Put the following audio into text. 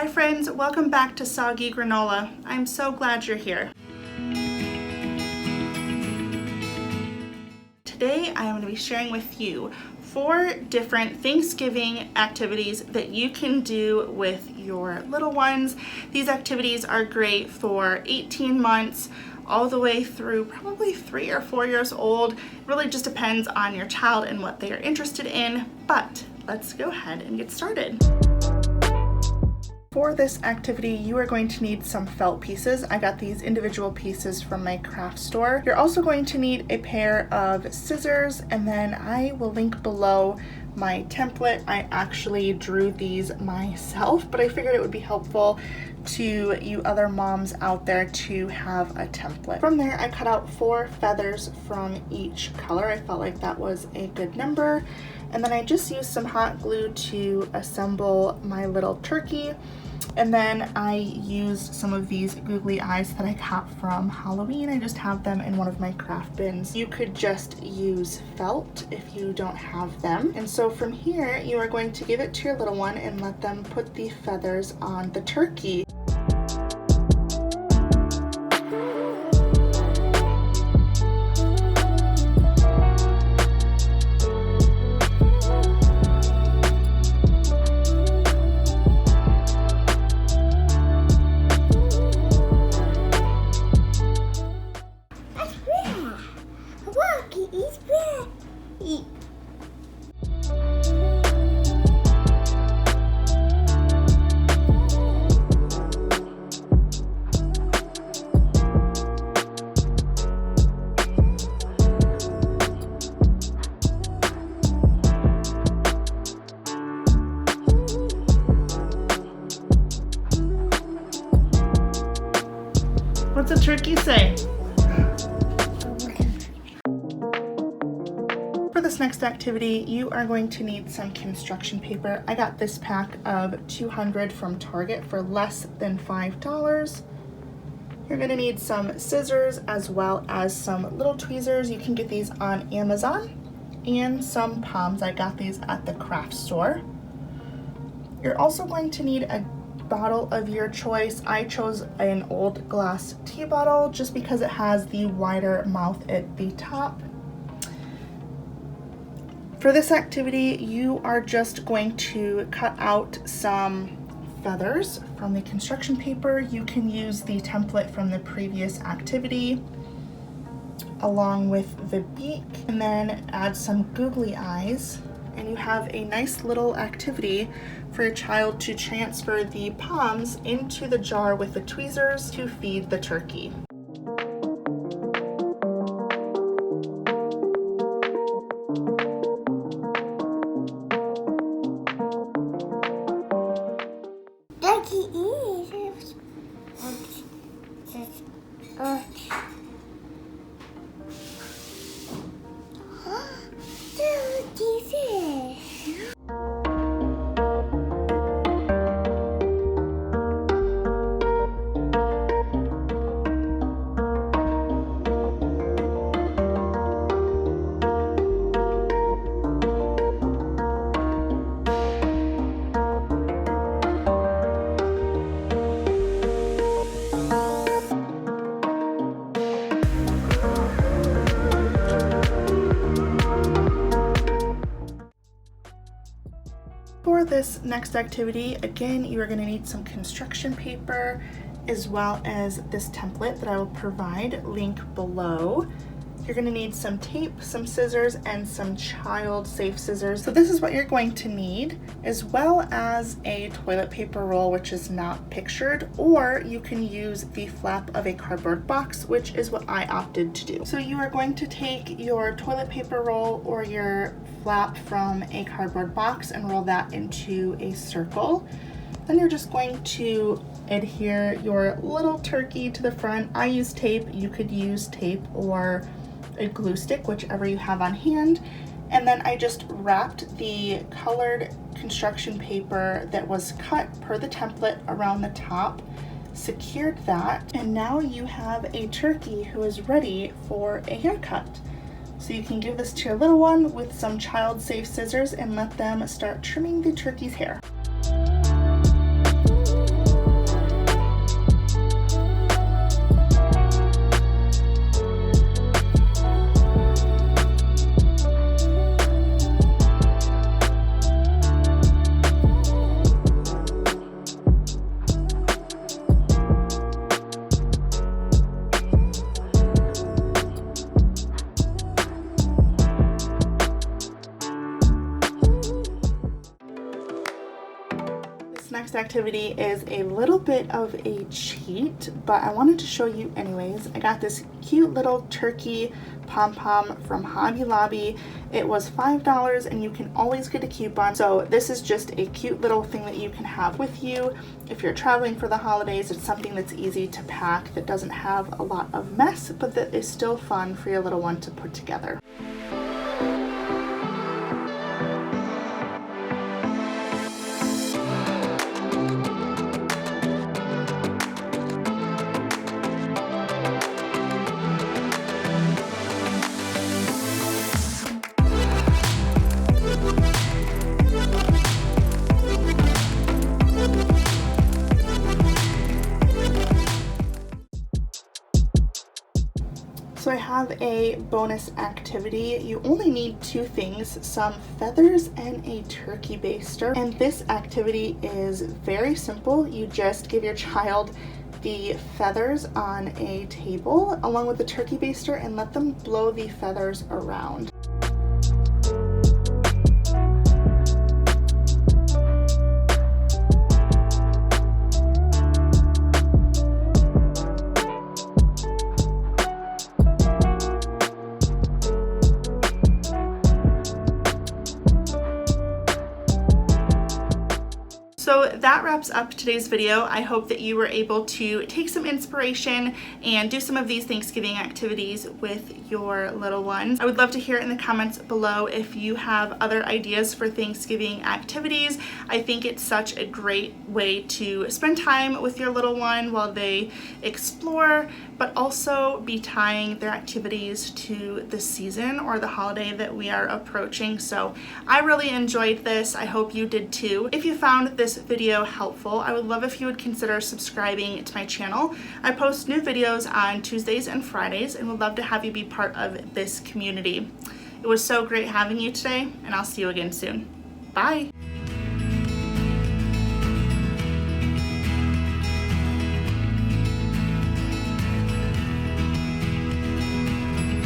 Hi friends, welcome back to Soggy Granola. I'm so glad you're here. Today I am going to be sharing with you 4 different Thanksgiving activities that you can do with your little ones. These activities are great for 18 months all the way through probably 3 or 4 years old. It really just depends on your child and what they are interested in, but let's go ahead and get started. For this activity, you are going to need some felt pieces. I got these individual pieces from my craft store. You're also going to need a pair of scissors, and then I will link below my template. I actually drew these myself, but I figured it would be helpful to you other moms out there to have a template. From there, I cut out 4 feathers from each color. I felt like that was a good number. And then I just used some hot glue to assemble my little turkey. And then I used some of these googly eyes that I got from Halloween. I just have them in one of my craft bins. You could just use felt if you don't have them. And so from here, you are going to give it to your little one and let them put the feathers on the turkey. What's a turkey say? For this next activity, you are going to need some construction paper. I got this pack of 200 from Target for less than $5. You're going to need some scissors as well as some little tweezers. You can get these on Amazon, and some palms. I got these at the craft store. You're also going to need a bottle of your choice. I chose an old glass tea bottle just because it has the wider mouth at the top. For this activity, you are just going to cut out some feathers from the construction paper. You can use the template from the previous activity along with the beak, and then add some googly eyes, and you have a nice little activity for your child to transfer the palms into the jar with the tweezers to feed the turkey. For this next activity, again, you are going to need some construction paper as well as this template that I will provide, link below. You're going to need some tape, some scissors, and some child-safe scissors. So this is what you're going to need, as well as a toilet paper roll, which is not pictured, or you can use the flap of a cardboard box, which is what I opted to do. So you are going to take your toilet paper roll or your flap from a cardboard box and roll that into a circle. Then you're just going to adhere your little turkey to the front. I use tape. You could use tape or a glue stick, whichever you have on hand. And then I just wrapped the colored construction paper that was cut per the template around the top, secured that, and now you have a turkey who is ready for a haircut. So you can give this to your little one with some child-safe scissors and let them start trimming the turkey's hair. activity is a little bit of a cheat, but I wanted to show you anyways. I got this cute little turkey pom-pom from Hobby Lobby. It was $5 and you can always get a coupon. So this is just a cute little thing that you can have with you. If you're traveling for the holidays, it's something that's easy to pack, that doesn't have a lot of mess, but that is still fun for your little one to put together. So I have a bonus activity. You only need two things, some feathers and a turkey baster. And this activity is very simple. You just give your child the feathers on a table along with the turkey baster and let them blow the feathers around. So that wraps up today's video. I hope that you were able to take some inspiration and do some of these Thanksgiving activities with your little ones. I would love to hear in the comments below if you have other ideas for Thanksgiving activities. I think it's such a great way to spend time with your little one while they explore, but also be tying their activities to the season or the holiday that we are approaching. So I really enjoyed this. I hope you did too. If you found this video helpful, I would love if you would consider subscribing to my channel. I post new videos on Tuesdays and Fridays and would love to have you be part of this community. It was so great having you today, and I'll see you again soon. Bye!